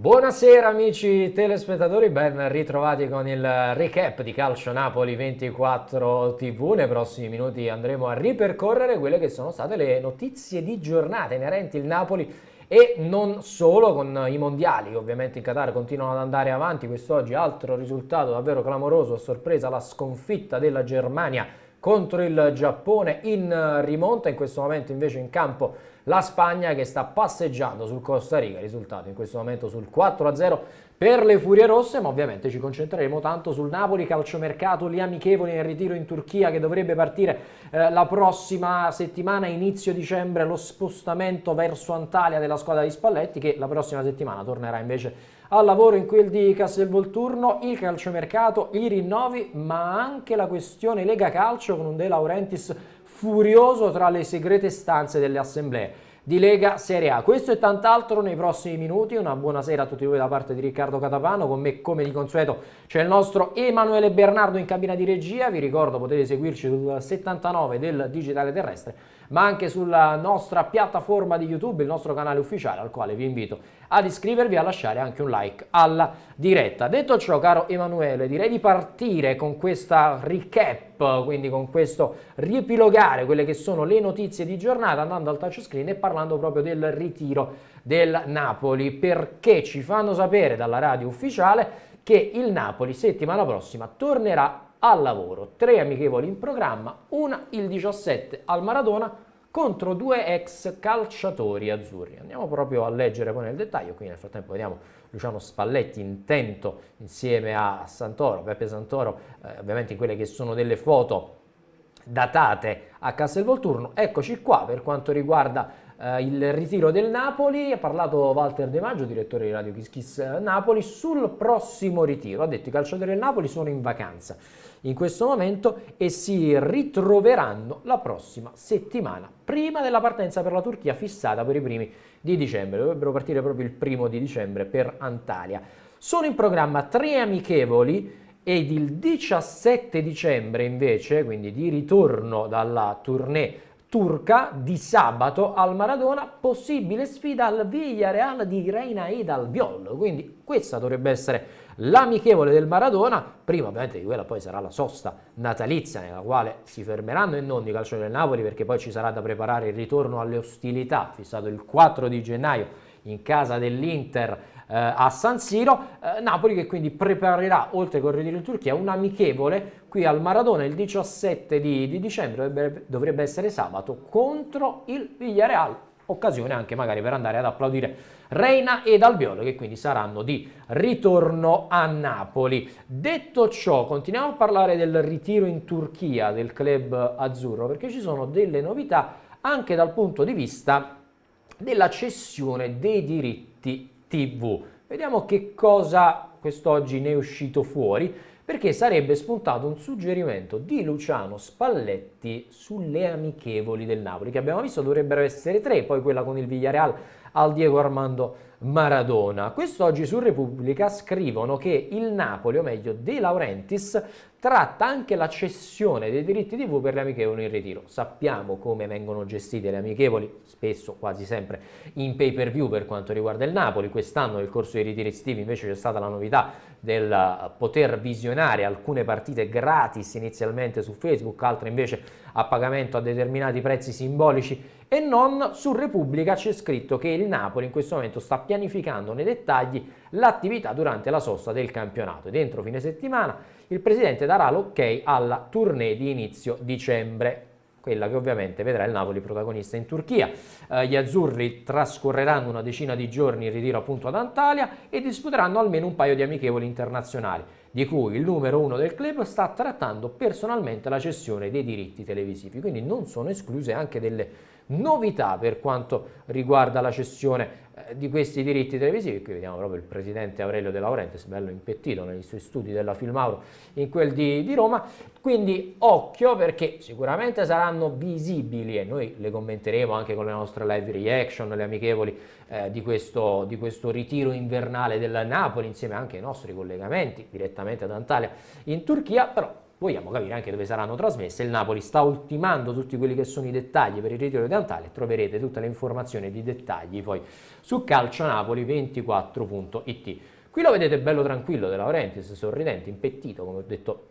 Buonasera amici telespettatori, ben ritrovati con il recap di Calcio Napoli 24 TV. Nei prossimi minuti andremo a ripercorrere quelle che sono state le notizie di giornata inerenti il Napoli e non solo, con i mondiali che ovviamente in Qatar continuano ad andare avanti. Quest'oggi altro risultato davvero clamoroso, a sorpresa la sconfitta della Germania contro il Giappone in rimonta. In questo momento invece in campo la Spagna che sta passeggiando sul Costa Rica, risultato in questo momento sul 4-0 per le Furie Rosse, ma ovviamente ci concentreremo tanto sul Napoli, calciomercato, gli amichevoli nel ritiro in Turchia che dovrebbe partire la prossima settimana, inizio dicembre, lo spostamento verso Antalya della squadra di Spalletti che la prossima settimana tornerà invece al lavoro in quel di Castelvolturno, il calciomercato, i rinnovi, ma anche la questione Lega Calcio con un De Laurentiis furioso tra le segrete stanze delle assemblee di Lega Serie A. Questo e tant'altro nei prossimi minuti. Una buonasera a tutti voi da parte di Riccardo Catapano. Con me, come di consueto, c'è il nostro Emanuele Bernardo in cabina di regia. Vi ricordo, potete seguirci sul 79 del Digitale Terrestre, ma anche sulla nostra piattaforma di YouTube, il nostro canale ufficiale, al quale vi invito ad iscrivervi e a lasciare anche un like alla diretta. Detto ciò, caro Emanuele, direi di partire con questa recap, quindi con questo riepilogare quelle che sono le notizie di giornata, andando al touchscreen e parlando proprio del ritiro del Napoli, perché ci fanno sapere dalla radio ufficiale che il Napoli settimana prossima tornerà al lavoro. 3 amichevoli in programma, una il 17 al Maradona contro 2 ex calciatori azzurri. Andiamo proprio a leggere poi nel dettaglio. Qui nel frattempo vediamo Luciano Spalletti intento insieme a Santoro, Peppe Santoro, ovviamente in quelle che sono delle foto datate a Castelvolturno. Eccoci qua per quanto riguarda il ritiro del Napoli. Ha parlato Walter De Maggio, direttore di Radio Kiss Kiss Napoli, sul prossimo ritiro. Ha detto: i calciatori del Napoli sono in vacanza in questo momento e si ritroveranno la prossima settimana, prima della partenza per la Turchia fissata per i primi di dicembre. Dovrebbero partire proprio il 1° dicembre per Antalya. Sono in programma 3 amichevoli ed il 17 dicembre invece, quindi di ritorno dalla tournée turca, di sabato al Maradona, possibile sfida al Villarreal di Reina ed Albiol. Quindi questa dovrebbe essere l'amichevole del Maradona. Prima ovviamente di quella poi sarà la sosta natalizia, nella quale si fermeranno e non i calciatori del Napoli, perché poi ci sarà da preparare il ritorno alle ostilità, fissato il 4 di gennaio in casa dell'Inter a San Siro. Napoli che quindi preparerà, oltre che il ritiro in Turchia, un amichevole qui al Maradona il 17 di dicembre, dovrebbe essere sabato, contro il Villarreal, occasione anche magari per andare ad applaudire Reina ed Albiol, che quindi saranno di ritorno a Napoli. Detto ciò, continuiamo a parlare del ritiro in Turchia del club azzurro, perché ci sono delle novità anche dal punto di vista della cessione dei diritti TV. Vediamo che cosa quest'oggi ne è uscito fuori, perché sarebbe spuntato un suggerimento di Luciano Spalletti sulle amichevoli del Napoli, che abbiamo visto dovrebbero essere 3, poi quella con il Villarreal al Diego Armando Maradona. Quest'oggi su Repubblica scrivono che il Napoli, o meglio De Laurentiis, tratta anche la cessione dei diritti TV per le amichevoli in ritiro. Sappiamo come vengono gestite le amichevoli, spesso, quasi sempre, in pay per view per quanto riguarda il Napoli. Quest'anno nel corso dei ritiri estivi invece c'è stata la novità del poter visionare alcune partite gratis inizialmente su Facebook, altre invece a pagamento a determinati prezzi simbolici e non. Su Repubblica c'è scritto che il Napoli in questo momento sta pianificando nei dettagli l'attività durante la sosta del campionato. Dentro fine settimana il presidente darà l'ok alla tournée di inizio dicembre, quella che ovviamente vedrà il Napoli protagonista in Turchia. Gli azzurri trascorreranno una decina di giorni in ritiro appunto ad Antalya e disputeranno almeno un paio di amichevoli internazionali, di cui il numero 1 del club sta trattando personalmente la cessione dei diritti televisivi. Quindi non sono escluse anche delle novità per quanto riguarda la cessione di questi diritti televisivi. Qui vediamo proprio il presidente Aurelio De Laurentiis, bello impettito nei suoi studi della Filmauro in quel di Roma. Quindi occhio, perché sicuramente saranno visibili e noi le commenteremo anche con le nostre live reaction, le amichevoli di questo ritiro invernale del Napoli, insieme anche ai nostri collegamenti direttamente ad Antalya in Turchia. Però vogliamo capire anche dove saranno trasmesse. Il Napoli sta ultimando tutti quelli che sono i dettagli per il ritiro di Dantale, troverete tutte le informazioni di dettagli poi su calcionapoli24.it. Qui lo vedete bello tranquillo De Laurentiis, sorridente, impettito, come ho detto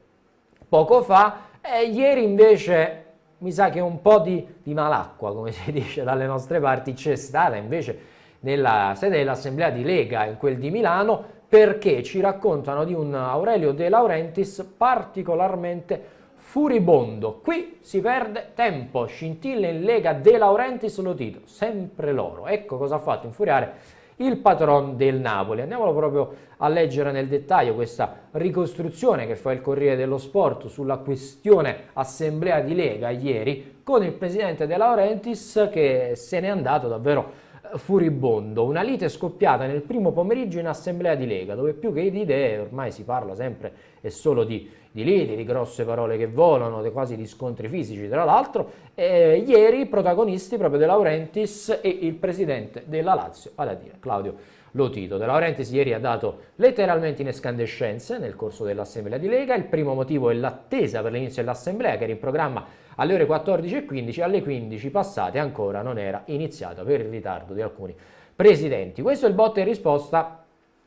poco fa, e ieri invece mi sa che un po' di malacqua, come si dice dalle nostre parti, c'è stata invece nella sede dell'Assemblea di Lega, in quel di Milano, perché ci raccontano di un Aurelio De Laurentiis particolarmente furibondo. Qui si perde tempo, scintille in Lega De Laurentiis Lotito, sempre loro. Ecco cosa ha fatto infuriare il patron del Napoli. Andiamolo proprio a leggere nel dettaglio questa ricostruzione che fa il Corriere dello Sport sulla questione Assemblea di Lega ieri, con il presidente De Laurentiis che se n'è andato davvero furibondo. Una lite scoppiata nel primo pomeriggio in Assemblea di Lega, dove più che di idee ormai si parla sempre e solo di liti, di grosse parole che volano, quasi di scontri fisici tra l'altro. Ieri protagonisti proprio De Laurentiis e il presidente della Lazio, vale a dire Claudio Lotito. De Laurentiis ieri ha dato letteralmente in escandescenze nel corso dell'Assemblea di Lega. Il primo motivo è l'attesa per l'inizio dell'Assemblea, che era in programma alle ore 14:15, alle 15 passate ancora non era iniziata per il ritardo di alcuni presidenti. Questo è il botta e risposta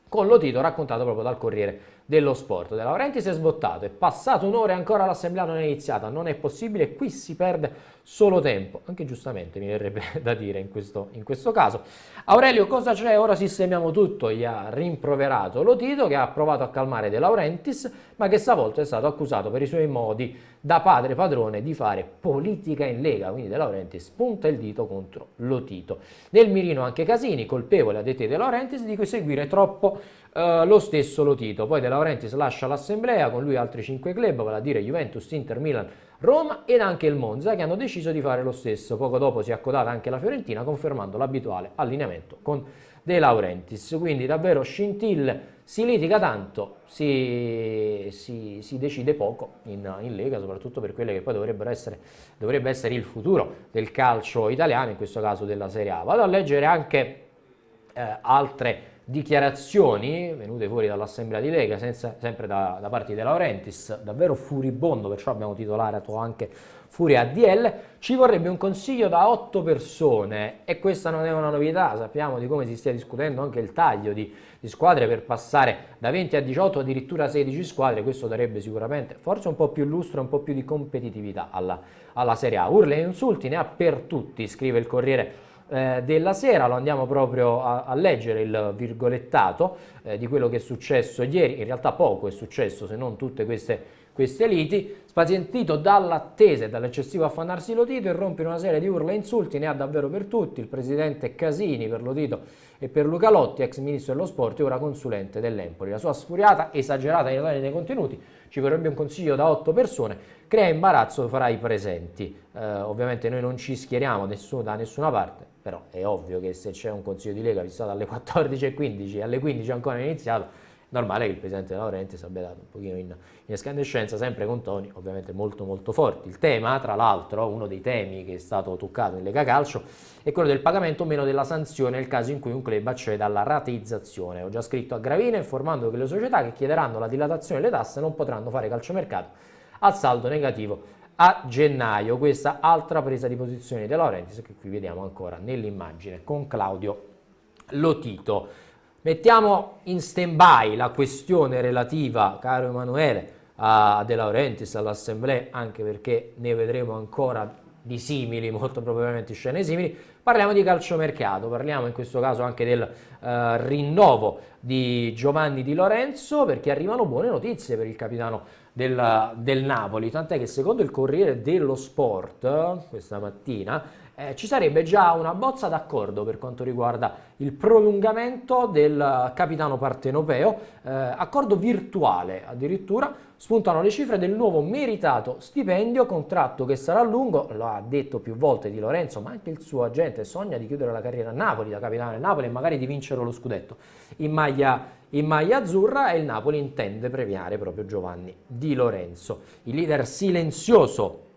con Lotito raccontato proprio dal Corriere dello Sport. De Laurentiis è sbottato, è passato un'ora e ancora l'assemblea non è iniziata, non è possibile, qui si perde solo tempo, anche giustamente mi verrebbe da dire in questo caso. Aurelio, cosa c'è? Ora sistemiamo tutto, gli ha rimproverato Lotito, che ha provato a calmare De Laurentiis, ma che stavolta è stato accusato per i suoi modi da padre padrone di fare politica in Lega, quindi De Laurentiis punta il dito contro Lotito. Nel mirino anche Casini, colpevole a dette De Laurentiis di seguire troppo lo stesso Lotito. Poi De Laurentiis lascia l'assemblea, con lui altri 5 club, vale a dire Juventus, Inter, Milan, Roma ed anche il Monza, che hanno deciso di fare lo stesso. Poco dopo si è accodata anche la Fiorentina, confermando l'abituale allineamento con De Laurentiis. Quindi davvero scintille, si litiga tanto, si decide poco in Lega, soprattutto per quelle che poi dovrebbe essere il futuro del calcio italiano, in questo caso della Serie A. Vado a leggere anche altre dichiarazioni venute fuori dall'Assemblea di Lega, sempre da parte di De Laurentiis, davvero furibondo, perciò abbiamo titolato anche Furia ADL. Ci vorrebbe un consiglio da 8 persone e questa non è una novità, sappiamo di come si stia discutendo anche il taglio di squadre per passare da 20 a 18, addirittura 16 squadre. Questo darebbe sicuramente forse un po' più lustro e un po' più di competitività alla Serie A. Urla e insulti ne ha per tutti, scrive il Corriere della Sera. Lo andiamo proprio a leggere il virgolettato di quello che è successo ieri. In realtà poco è successo, se non tutte queste liti. Spazientito dall'attesa e dall'eccessivo affannarsi Lotito, irrompe in una serie di urla e insulti, ne ha davvero per tutti. Il presidente Casini per Lotito e per Luca Lotti, ex ministro dello sport e ora consulente dell'Empoli. La sua sfuriata, esagerata nei contenuti, ci vorrebbe un consiglio da 8 persone, crea imbarazzo fra i presenti. Ovviamente noi non ci schieriamo da nessuna parte, però è ovvio che se c'è un consiglio di Lega fissato alle 14:15 e alle 15 ancora è iniziato, normale che il presidente De Laurentiis abbia dato un pochino in escandescenza, sempre con toni ovviamente molto molto forti. Il tema, tra l'altro, uno dei temi che è stato toccato in Lega Calcio è quello del pagamento o meno della sanzione nel caso in cui un club acceda alla rateizzazione. Ho già scritto a Gravina informando che le società che chiederanno la dilatazione delle tasse non potranno fare calciomercato a saldo negativo a gennaio. Questa altra presa di posizione di De Laurentiis che qui vediamo ancora nell'immagine con Claudio Lotito. Mettiamo in stand-by la questione relativa, caro Emanuele, a De Laurentiis, all'Assemblea, anche perché ne vedremo ancora di simili, molto probabilmente scene simili. Parliamo di calciomercato, parliamo in questo caso anche del rinnovo di Giovanni Di Lorenzo, perché arrivano buone notizie per il capitano del Napoli, tant'è che secondo il Corriere dello Sport questa mattina ci sarebbe già una bozza d'accordo per quanto riguarda il prolungamento del capitano partenopeo, accordo virtuale addirittura. Spuntano le cifre del nuovo meritato stipendio, contratto che sarà lungo, lo ha detto più volte Di Lorenzo, ma anche il suo agente sogna di chiudere la carriera a Napoli, da capitano del Napoli, e magari di vincere lo scudetto in maglia azzurra, e il Napoli intende premiare proprio Giovanni Di Lorenzo. Il leader silenzioso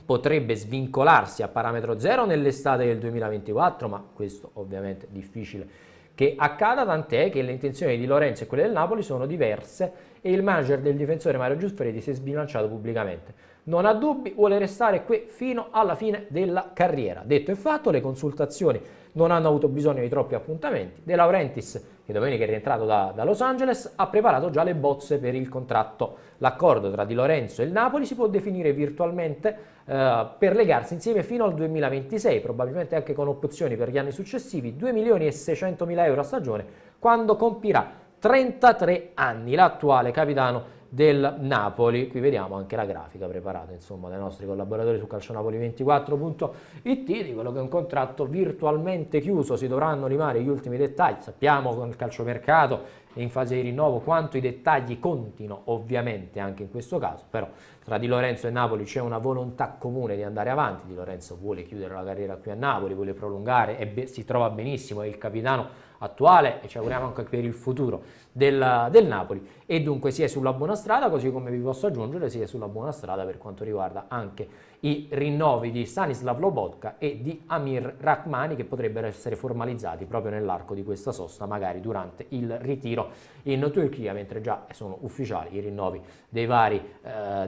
potrebbe svincolarsi a parametro zero nell'estate del 2024, ma questo ovviamente è difficile che accada, tant'è che le intenzioni di Lorenzo e quelle del Napoli sono diverse e il manager del difensore Mario Giuffredi si è sbilanciato pubblicamente. Non ha dubbi, vuole restare qui fino alla fine della carriera. Detto e fatto, le consultazioni non hanno avuto bisogno di troppi appuntamenti. De Laurentiis, che domenica è rientrato da Los Angeles, ha preparato già le bozze per il contratto. L'accordo tra Di Lorenzo e il Napoli si può definire virtualmente per legarsi insieme fino al 2026, probabilmente anche con opzioni per gli anni successivi, 2 milioni e 600 mila euro a stagione, quando compirà 33 anni l'attuale capitano del Napoli. Qui vediamo anche la grafica preparata insomma dai nostri collaboratori su calcionapoli24.it di quello che è un contratto virtualmente chiuso. Si dovranno limare gli ultimi dettagli. Sappiamo con il calciomercato in fase di rinnovo quanto i dettagli contino ovviamente anche in questo caso, però tra Di Lorenzo e Napoli c'è una volontà comune di andare avanti. Di Lorenzo vuole chiudere la carriera qui a Napoli, vuole prolungare e si trova benissimo, è il capitano attuale e ci auguriamo anche per il futuro del Napoli, e dunque si è sulla buona strada, così come vi posso aggiungere si è sulla buona strada per quanto riguarda anche i rinnovi di Stanislav Lobotka e di Amir Rahmani, che potrebbero essere formalizzati proprio nell'arco di questa sosta, magari durante il ritiro in Turchia, mentre già sono ufficiali i rinnovi dei vari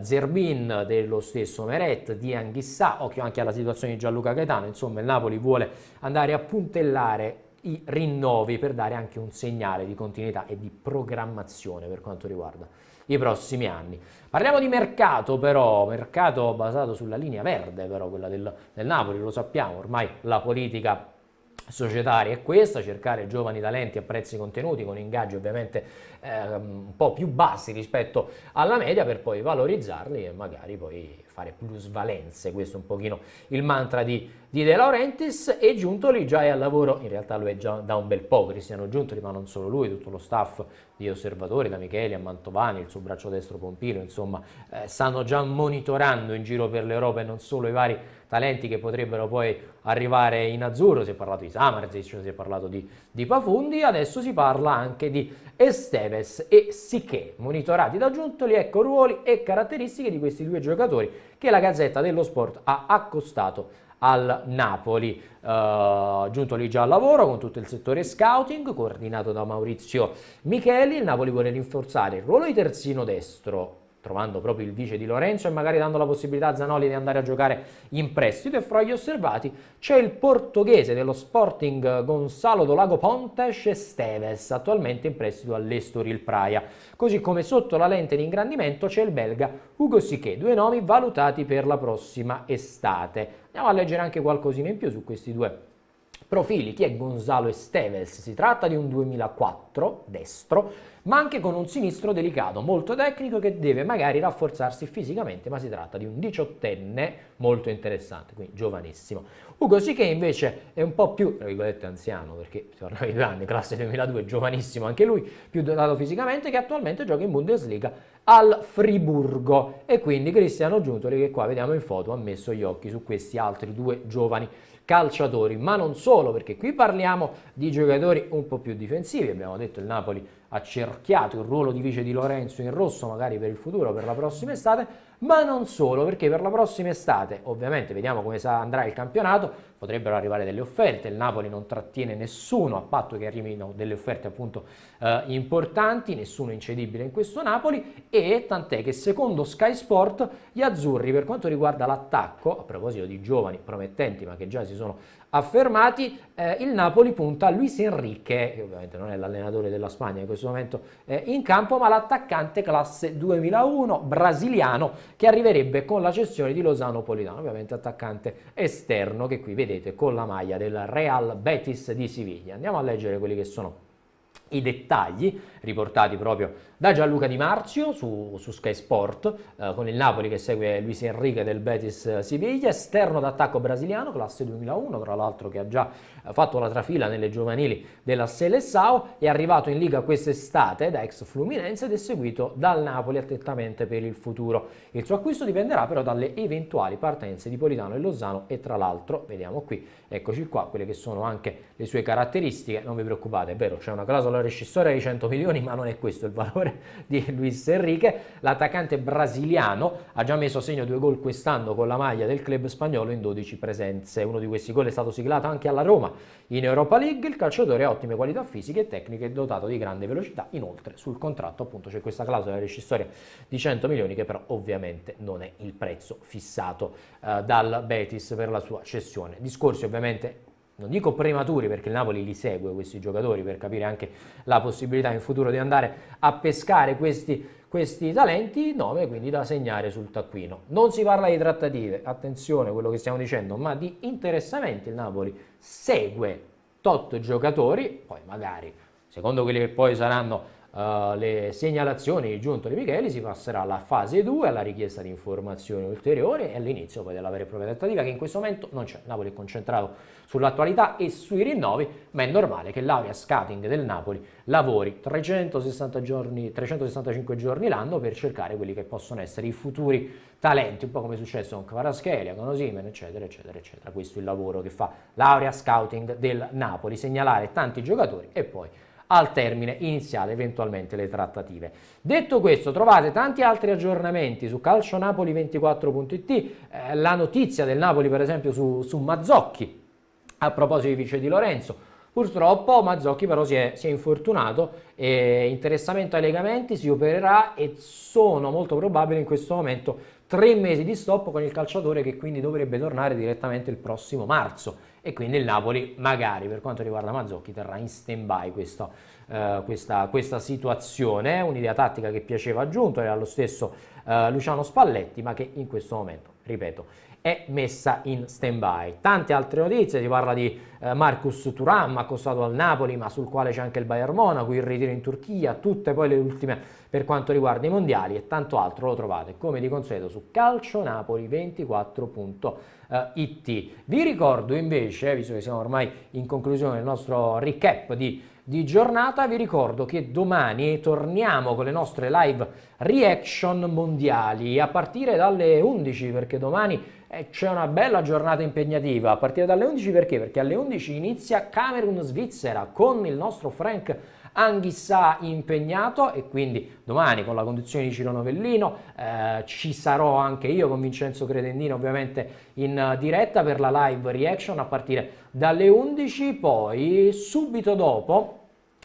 Zerbin, dello stesso Meret, di Anghissà, occhio anche alla situazione di Gianluca Gaetano. Insomma, il Napoli vuole andare a puntellare i rinnovi per dare anche un segnale di continuità e di programmazione per quanto riguarda i prossimi anni. Parliamo di mercato però, mercato basato sulla linea verde però, quella del Napoli, lo sappiamo, ormai la politica societaria è questa, cercare giovani talenti a prezzi contenuti con ingaggi ovviamente un po' più bassi rispetto alla media per poi valorizzarli e magari poi fare plusvalenze. Questo è un pochino il mantra di De Laurentiis. E Giuntoli già è al lavoro, in realtà lo è già da un bel po', Cristiano Giuntoli, ma non solo lui, tutto lo staff di osservatori, da Micheli a Mantovani, il suo braccio destro Pompino, insomma stanno già monitorando in giro per l'Europa e non solo i vari talenti che potrebbero poi arrivare in azzurro. Si è parlato di Samardzic, si è parlato di Pafundi, adesso si parla anche di Esteves e Siché, monitorati da Giuntoli. Ecco ruoli e caratteristiche di questi due giocatori che la Gazzetta dello Sport ha accostato al Napoli. Giuntoli già al lavoro con tutto il settore scouting coordinato da Maurizio Micheli. Il Napoli vuole rinforzare il ruolo di terzino destro, trovando proprio il vice di Lorenzo e magari dando la possibilità a Zanoli di andare a giocare in prestito. E fra gli osservati c'è il portoghese dello Sporting Gonçalo do Lago Pontes Esteves, attualmente in prestito all'Estoril Praia. Così come sotto la lente di ingrandimento c'è il belga Hugo Siquet, due nomi valutati per la prossima estate. Andiamo a leggere anche qualcosina in più su questi due profili. Chi è Gonzalo Esteves? Si tratta di un 2004 destro, ma anche con un sinistro delicato, molto tecnico, che deve magari rafforzarsi fisicamente, ma si tratta di un 18enne molto interessante, quindi giovanissimo. Ugo Siquet invece è un po' più, tra virgolette, anziano, perché torna ai 2 anni, classe 2002, giovanissimo anche lui, più dotato fisicamente, che attualmente gioca in Bundesliga al Friburgo. E quindi Cristiano Giuntoli, che qua vediamo in foto, ha messo gli occhi su questi altri due giovani calciatori, ma non solo, perché qui parliamo di giocatori un po' più difensivi. Abbiamo detto il Napoli ha cerchiato il ruolo di vice di Lorenzo in rosso magari per il futuro, per la prossima estate, ma non solo, perché per la prossima estate ovviamente vediamo come andrà il campionato, potrebbero arrivare delle offerte. Il Napoli non trattiene nessuno a patto che arrivino delle offerte appunto importanti, nessuno incedibile in questo Napoli, e tant'è che secondo Sky Sport gli azzurri, per quanto riguarda l'attacco, a proposito di giovani promettenti ma che già si sono affermati, il Napoli punta a Luis Enrique, che ovviamente non è l'allenatore della Spagna in questo momento in campo, ma l'attaccante classe 2001 brasiliano, che arriverebbe con la cessione di Lozano Politano, ovviamente attaccante esterno, che qui vedete con la maglia del Real Betis di Siviglia. Andiamo a leggere quelli che sono i dettagli riportati proprio da Gianluca Di Marzio su Sky Sport, con il Napoli che segue Luis Enrique del Betis Siviglia, esterno d'attacco brasiliano, classe 2001, tra l'altro, che ha già fatto la trafila nelle giovanili della Seleção, è arrivato in Liga quest'estate da ex Fluminense ed è seguito dal Napoli attentamente per il futuro. Il suo acquisto dipenderà però dalle eventuali partenze di Politano e Lozano, e tra l'altro, vediamo qui, eccoci qua, quelle che sono anche le sue caratteristiche. Non vi preoccupate, è vero, c'è una clausola clausola rescissoria di 100 milioni, ma non è questo il valore di Luis Enrique. L'attaccante brasiliano ha già messo a segno 2 gol quest'anno con la maglia del club spagnolo in 12 presenze. Uno di questi gol è stato siglato anche alla Roma in Europa League. Il calciatore ha ottime qualità fisiche e tecniche, dotato di grande velocità. Inoltre sul contratto appunto c'è questa clausola rescissoria di 100 milioni che però ovviamente non è il prezzo fissato dal Betis per la sua cessione. Discorsi ovviamente, non dico prematuri, perché il Napoli li segue questi giocatori per capire anche la possibilità in futuro di andare a pescare questi talenti, nome quindi da segnare sul taccuino. Non si parla di trattative, attenzione a quello che stiamo dicendo, ma di interessamenti. Il Napoli segue tot giocatori, poi magari secondo quelli che poi saranno le segnalazioni di Giuntoli Micheli si passerà alla fase 2, alla richiesta di informazioni ulteriori e all'inizio poi della vera e propria trattativa, che in questo momento non c'è. Napoli è concentrato sull'attualità e sui rinnovi, ma è normale che l'area scouting del Napoli lavori 365 giorni l'anno per cercare quelli che possono essere i futuri talenti, un po' come è successo con Kvaratskhelia, con Osimhen, eccetera, eccetera, eccetera. Questo è il lavoro che fa l'area scouting del Napoli, segnalare tanti giocatori e poi al termine iniziale eventualmente le trattative. Detto questo, trovate tanti altri aggiornamenti su calcionapoli24.it, la notizia del Napoli per esempio su Mazzocchi, a proposito di Vice Di Lorenzo. Purtroppo Mazzocchi però si è infortunato, interessamento ai legamenti, si opererà e sono molto probabili in questo momento 3 mesi di stop con il calciatore, che quindi dovrebbe tornare direttamente il prossimo marzo, e quindi il Napoli magari per quanto riguarda Mazzocchi terrà in stand-by questa situazione. Un'idea tattica che piaceva a Giuntoli, era lo stesso Luciano Spalletti, ma che in questo momento, ripeto, è messa in stand-by. Tante altre notizie, si parla di Marcus Thuram, accostato al Napoli, ma sul quale c'è anche il Bayern Monaco, il ritiro in Turchia, tutte poi le ultime per quanto riguarda i mondiali e tanto altro lo trovate come di consueto su calcionapoli24.it. Vi ricordo invece, visto che siamo ormai in conclusione del nostro recap di giornata, vi ricordo che domani torniamo con le nostre live reaction mondiali a partire dalle 11, perché domani c'è una bella giornata impegnativa. A partire dalle 11 perché? Perché alle 11 inizia Camerun-Svizzera con il nostro Frank Anghissà impegnato, e quindi domani con la conduzione di Ciro Novellino ci sarò anche io con Vincenzo Credendino ovviamente in diretta per la live reaction a partire dalle 11. Poi subito dopo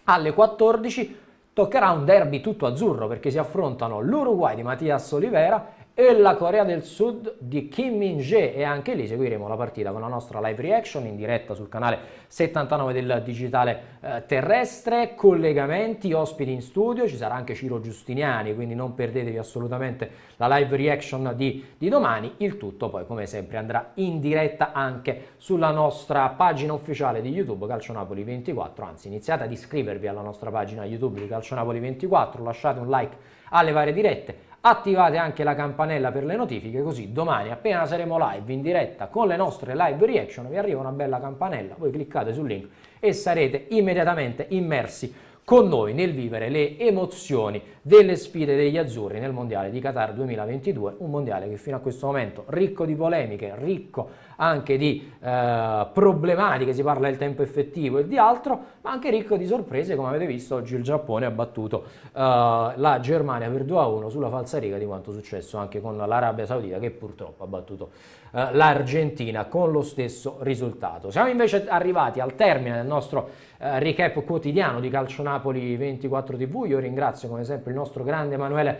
alle 14 toccherà un derby tutto azzurro, perché si affrontano l'Uruguay di Matias Olivera e la Corea del Sud di Kim Min-jae, e anche lì seguiremo la partita con la nostra live reaction in diretta sul canale 79 del digitale terrestre, collegamenti, ospiti in studio, ci sarà anche Ciro Giustiniani, quindi non perdetevi assolutamente la live reaction di domani. Il tutto poi come sempre andrà in diretta anche sulla nostra pagina ufficiale di YouTube Calcionapoli 24, anzi iniziate ad iscrivervi alla nostra pagina YouTube di Calcionapoli 24, lasciate un like alle varie dirette, attivate anche la campanella per le notifiche, così domani appena saremo live in diretta con le nostre live reaction vi arriva una bella campanella, voi cliccate sul link e sarete immediatamente immersi con noi nel vivere le emozioni delle sfide degli azzurri nel mondiale di Qatar 2022, un mondiale che fino a questo momento ricco di polemiche, ricco anche di problematiche, si parla del tempo effettivo e di altro, ma anche ricco di sorprese. Come avete visto oggi il Giappone ha battuto la Germania per 2-1 sulla falsariga di quanto successo anche con l'Arabia Saudita, che purtroppo ha battuto l'Argentina con lo stesso risultato. Siamo invece arrivati al termine del nostro recap quotidiano di Calcionapoli 24 TV. Io ringrazio come sempre il nostro grande Emanuele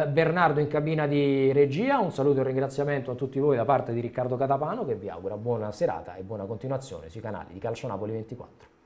Bernardo in cabina di regia. Un saluto e un ringraziamento a tutti voi da parte di Riccardo Catapano, che vi augura buona serata e buona continuazione sui canali di Calcionapoli 24.